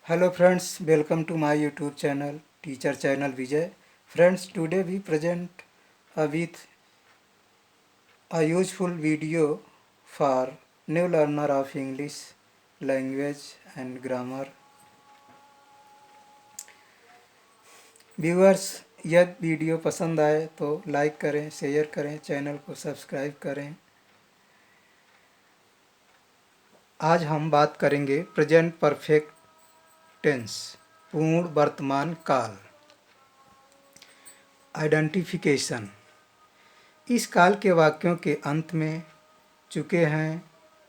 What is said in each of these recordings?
Hello friends, welcome to my YouTube channel, Teacher Channel Vijay. Friends, today we present with a useful video for new learner of English language and grammar. Viewers, यदि video पसंद आए तो like करें, share करें, channel को subscribe करें। आज हम बात करेंगे प्रेजेंट परफेक्ट टेंस, पूर्ण वर्तमान काल। आइडेंटिफिकेशन, इस काल के वाक्यों के अंत में चुके हैं,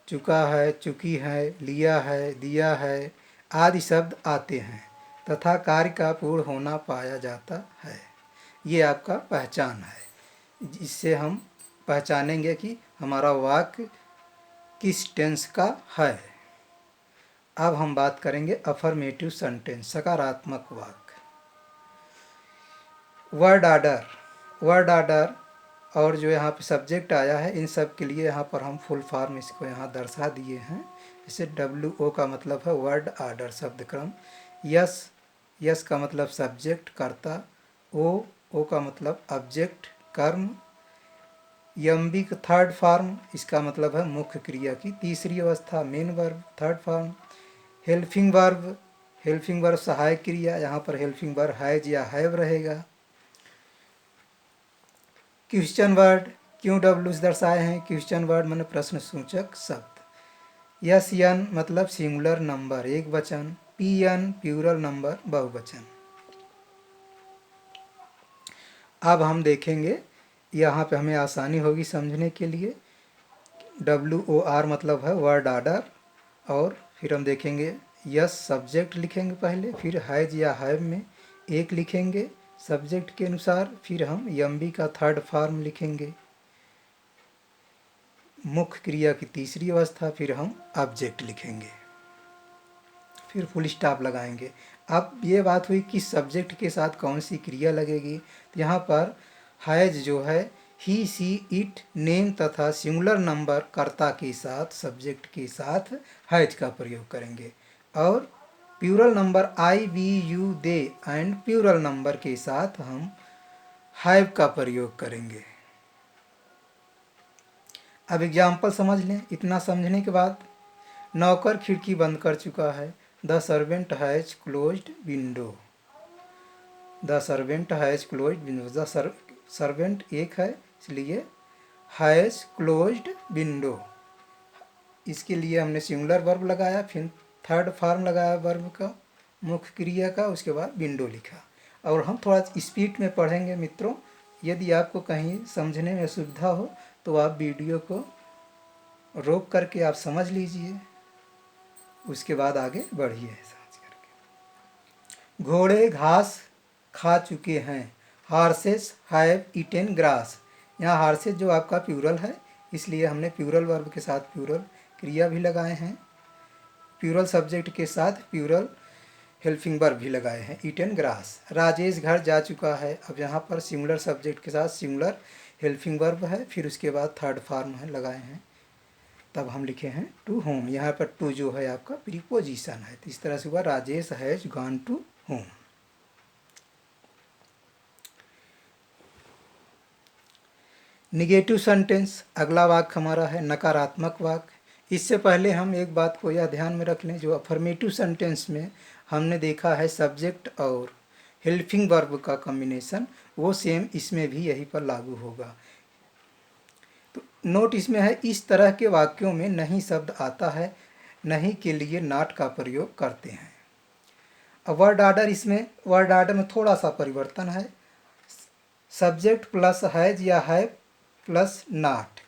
चुका है, चुकी है, लिया है, दिया है आदि शब्द आते हैं तथा कार्य का पूर्ण होना पाया जाता है। ये आपका पहचान है। इससे हम पहचानेंगे कि हमारा वाक्य किस टेंस का है। अब हम बात करेंगे अफर्मेटिव सेंटेंस, सकारात्मक वाक्य। वर्ड ऑर्डर और जो यहाँ पे सब्जेक्ट आया है, इन सब के लिए यहाँ पर हम फुल फॉर्म इसको यहाँ दर्शा दिए हैं। जैसे WO का मतलब है वर्ड ऑर्डर, शब्द क्रम। यस का मतलब सब्जेक्ट कर्ता। ओ का मतलब ऑब्जेक्ट कर्म। MB का थर्ड फॉर्म, इसका मतलब है मुख्य क्रिया की तीसरी अवस्था, main verb third form. Helping verb सहायक क्रिया, यहाँ पर हेल्पिंग वर्ब हैज या हैव रहेगा। क्वेश्चन वर्ड, QW दर्शाए हैं। क्वेश्चन वर्ड माने प्रश्न सूचक शब्द। SN मतलब सिंगुलर नंबर एक वचन। PN प्लूरल नंबर बहुवचन। अब हम देखेंगे, यहाँ पे हमें आसानी होगी समझने के लिए। WOR मतलब है वर्ड ऑर्डर, और फिर हम देखेंगे यस सब्जेक्ट लिखेंगे पहले, फिर हैज या हैव में एक लिखेंगे सब्जेक्ट के अनुसार, फिर हम MB का थर्ड फॉर्म लिखेंगे मुख्य क्रिया की तीसरी अवस्था, फिर हम ऑब्जेक्ट लिखेंगे, फिर फुल स्टॉप लगाएंगे। अब ये बात हुई कि सब्जेक्ट के साथ कौन सी क्रिया लगेगी। तो यहाँ पर हैज जो है ही, सी, इट, नेम तथा सिंगुलर नंबर कर्ता के साथ, सब्जेक्ट के साथ हैज का प्रयोग करेंगे, और plural number I, we, you, they and plural number के साथ हम हैव का प्रयोग करेंगे। अब एग्जाम्पल समझ लें। इतना समझने के बाद, नौकर खिड़की बंद कर चुका है। The servant has closed window. The servant has closed window. The servant एक है, इसलिए हैज क्लोज्ड विंडो। इसके लिए हमने सिंगुलर वर्ब लगाया, फिर थर्ड फॉर्म लगाया वर्ब का, मुख्य क्रिया का, उसके बाद विंडो लिखा। और हम थोड़ा स्पीड में पढ़ेंगे मित्रों। यदि आपको कहीं समझने में असुविधा हो तो आप वीडियो को रोक करके आप समझ लीजिए, उसके बाद आगे बढ़िए समझ करके। घोड़े घास खा चुके हैं। Horses have eaten grass. यहाँ हॉर्सेस जो आपका प्लूरल है, इसलिए हमने प्लूरल वर्ब के साथ प्लूरल क्रिया भी लगाए हैं, प्लूरल सब्जेक्ट के साथ प्लूरल हेल्पिंग वर्ब भी लगाए हैं, ईटेन ग्रास। राजेश घर जा चुका है। अब यहाँ पर सिंगुलर सब्जेक्ट के साथ सिंगुलर हेल्पिंग वर्ब है, फिर उसके बाद थर्ड फॉर्म है लगाए हैं, तब हम लिखे हैं टू होम। यहाँ पर टू जो है आपका प्रीपोजिशन है। तो इस तरह से हुआ Rajesh has gone to home. Negative sentence, अगला वाक्य हमारा है नकारात्मक वाक्य। इससे पहले हम एक बात को यह ध्यान में रख लें, जो अफर्मेटिव सेंटेंस में हमने देखा है सब्जेक्ट और हेल्पिंग वर्ब का कॉम्बिनेशन, वो सेम इसमें भी यही पर लागू होगा। तो नोट इसमें है, इस तरह के वाक्यों में नहीं शब्द आता है, नहीं के लिए नॉट का प्रयोग करते हैं। अब वर्ड ऑर्डर, इसमें वर्ड ऑर्डर में थोड़ा सा परिवर्तन है। सब्जेक्ट प्लस हैज या have plus not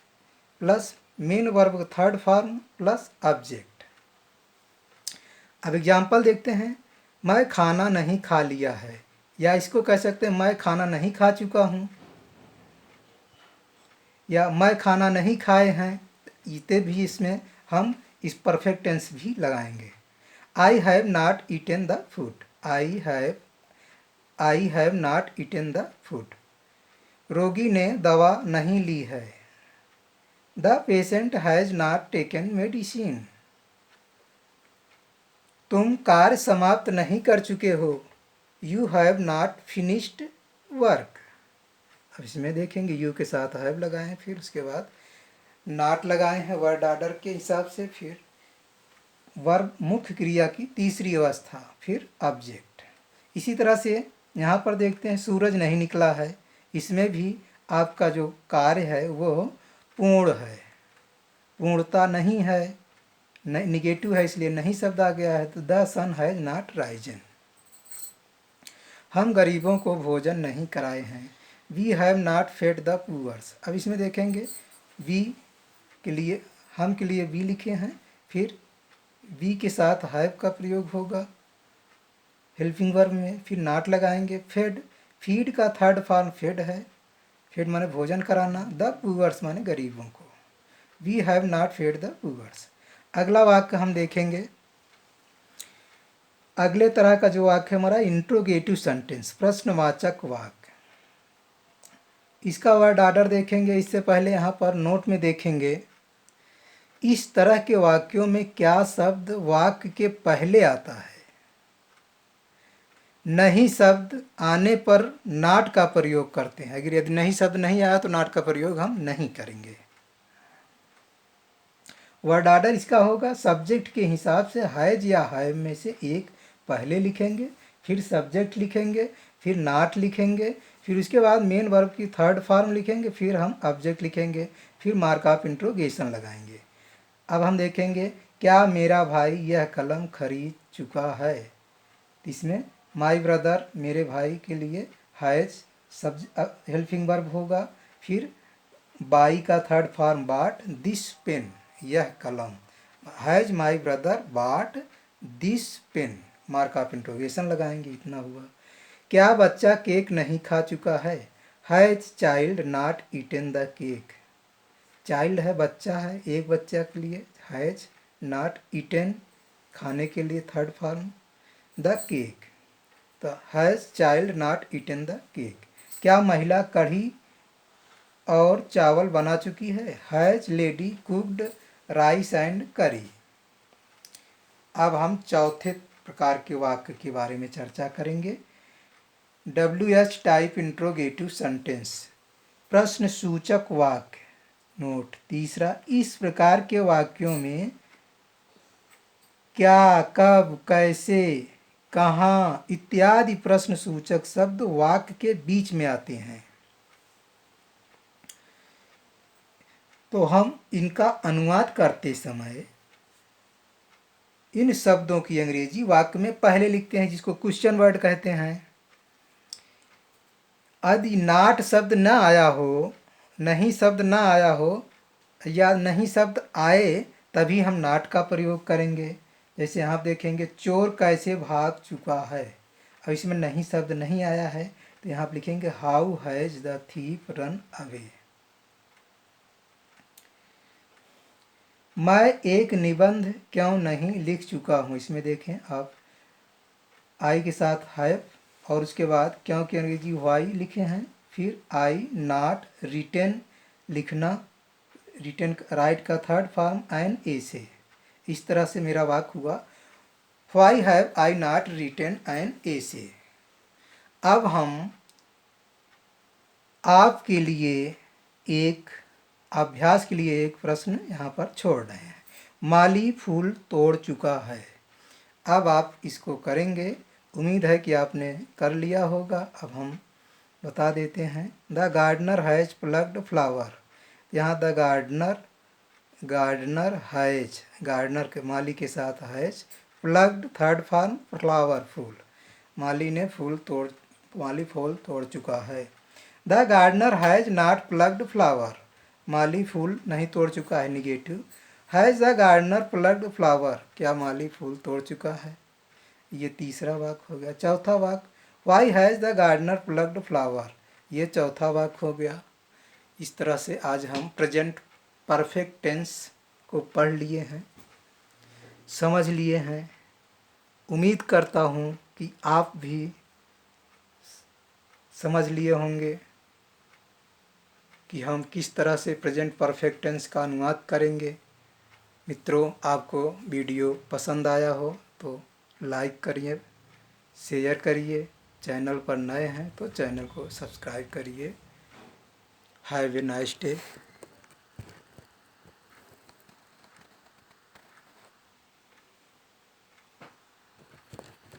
plus main verb third form plus object. अब एग्जाम्पल देखते हैं। मैं खाना नहीं खा लिया है, या इसको कह सकते हैं मैं खाना नहीं खा चुका हूँ, या मैं खाना नहीं खाए हैं। इतने भी इसमें हम इस परफेक्ट टेंस भी लगाएंगे। I have not eaten the food. I have not eaten the food. रोगी ने दवा नहीं ली है। The patient has not taken medicine. तुम कार्य समाप्त नहीं कर चुके हो, you have not finished work. अब इसमें देखेंगे यू के साथ हैव लगाए, फिर उसके बाद नॉट लगाए हैं वर्ड ऑर्डर के हिसाब से, फिर वर्ब मुख्य क्रिया की तीसरी अवस्था, फिर ऑब्जेक्ट। इसी तरह से यहाँ पर देखते हैं सूरज नहीं निकला है, इसमें भी आपका जो कार्य है वो पूर्ण है, पूर्णता नहीं है, निगेटिव है, इसलिए नहीं शब्द आ गया है। तो the sun has not risen. हम गरीबों को भोजन नहीं कराए हैं, we have not fed the poors. अब इसमें देखेंगे वी के लिए, हम के लिए वी लिखे हैं, फिर वी के साथ हैव का प्रयोग होगा हेल्पिंग वर्ब में, फिर नॉट लगाएंगे। फेड, फीड का थर्ड फॉर्म फेड है, फेड माने भोजन कराना, द पुअर्स माने गरीबों को, we have not fed the poors. अगला वाक्य हम देखेंगे, अगले तरह का जो वाक्य हमारा इंट्रोगेटिव सेंटेंस, प्रश्नवाचक वाक्य। इसका वर्ड ऑर्डर देखेंगे, इससे पहले यहाँ पर नोट में देखेंगे इस तरह के वाक्यों में क्या शब्द वाक्य के पहले आता है। नहीं शब्द आने पर नॉट का प्रयोग करते हैं, अगर यदि नहीं शब्द नहीं आया तो नॉट का प्रयोग हम नहीं करेंगे। वर्ड ऑर्डर इसका होगा, सब्जेक्ट के हिसाब से हैज या हैव में से एक पहले लिखेंगे, फिर सब्जेक्ट लिखेंगे, फिर नॉट लिखेंगे, फिर उसके बाद मेन वर्ब की थर्ड फॉर्म लिखेंगे, फिर हम ऑब्जेक्ट लिखेंगे, फिर मार्क ऑफ इंट्रोगेशन लगाएंगे। अब हम देखेंगे, क्या मेरा भाई यह कलम खरीद चुका है। इसमें माई ब्रदर मेरे भाई के लिए हैज सब हेल्पिंग वर्ब होगा, फिर बाई का third form bought, this pen यह कलम, has my brother bought this pen, mark of interrogation लगाएंगे। इतना हुआ। क्या बच्चा केक नहीं खा चुका है, has child not eaten the cake. Child है बच्चा है, एक बच्चा के लिए, हैज नॉट ईटन खाने के लिए थर्ड फॉर्म, द केक, तो has child not eaten the cake. क्या महिला कढ़ी और चावल बना चुकी है, has lady cooked rice and curry. अब हम चौथे प्रकार के वाक्य के बारे में चर्चा करेंगे, WH टाइप इंट्रोगेटिव सेंटेंस, प्रश्न सूचक वाक्य। नोट तीसरा, इस प्रकार के वाक्यों में क्या, कब, कैसे, कहाँ इत्यादि प्रश्न सूचक शब्द वाक्य के बीच में आते हैं, तो हम इनका अनुवाद करते समय इन शब्दों की अंग्रेजी वाक्य में पहले लिखते हैं, जिसको क्वेश्चन वर्ड कहते हैं। यदि नॉट शब्द न आया हो, नहीं शब्द न आया हो, या नहीं शब्द आए तभी हम नॉट का प्रयोग करेंगे। जैसे आप देखेंगे चोर कैसे भाग चुका है, अब इसमें नहीं शब्द नहीं आया है तो यहाँ आप लिखेंगे how has the thief run away. मैं एक निबंध क्यों नहीं लिख चुका हूँ, इसमें देखें आप आई के साथ हैव और उसके बाद क्यों की अंग्रेजी वाई लिखे हैं, फिर आई नॉट रिटेन लिखना, रिटेन राइट का third form an essay. इस तरह से मेरा वाक्य हुआ, why have I not written an essay. अब हम आपके लिए एक अभ्यास के लिए एक प्रश्न यहाँ पर छोड़ रहे हैं, माली फूल तोड़ चुका है। अब आप इसको करेंगे, उम्मीद है कि आपने कर लिया होगा। अब हम बता देते हैं, the gardener has plucked flower, यहाँ द गार्डनर हैज, गार्डनर के माली के साथ has, plucked third form flower फूल, माली ने माली फूल तोड़ चुका है। The gardener has not plucked flower, माली फूल नहीं तोड़ चुका है, negative. Has the gardener plucked flower, क्या माली फूल तोड़ चुका है, ये तीसरा वाक्य हो गया। चौथा वाक्य, why has the gardener plucked flower, ये चौथा वाक्य हो गया। इस तरह से आज हम प्रेजेंट परफेक्ट टेंस को पढ़ लिए हैं, समझ लिए हैं। उम्मीद करता हूँ कि आप भी समझ लिए होंगे कि हम किस तरह से प्रेजेंट परफेक्ट टेंस का अनुवाद करेंगे। मित्रों, आपको वीडियो पसंद आया हो तो लाइक करिए, शेयर करिए। चैनल पर नए हैं तो चैनल को सब्सक्राइब करिए। Have a nice day.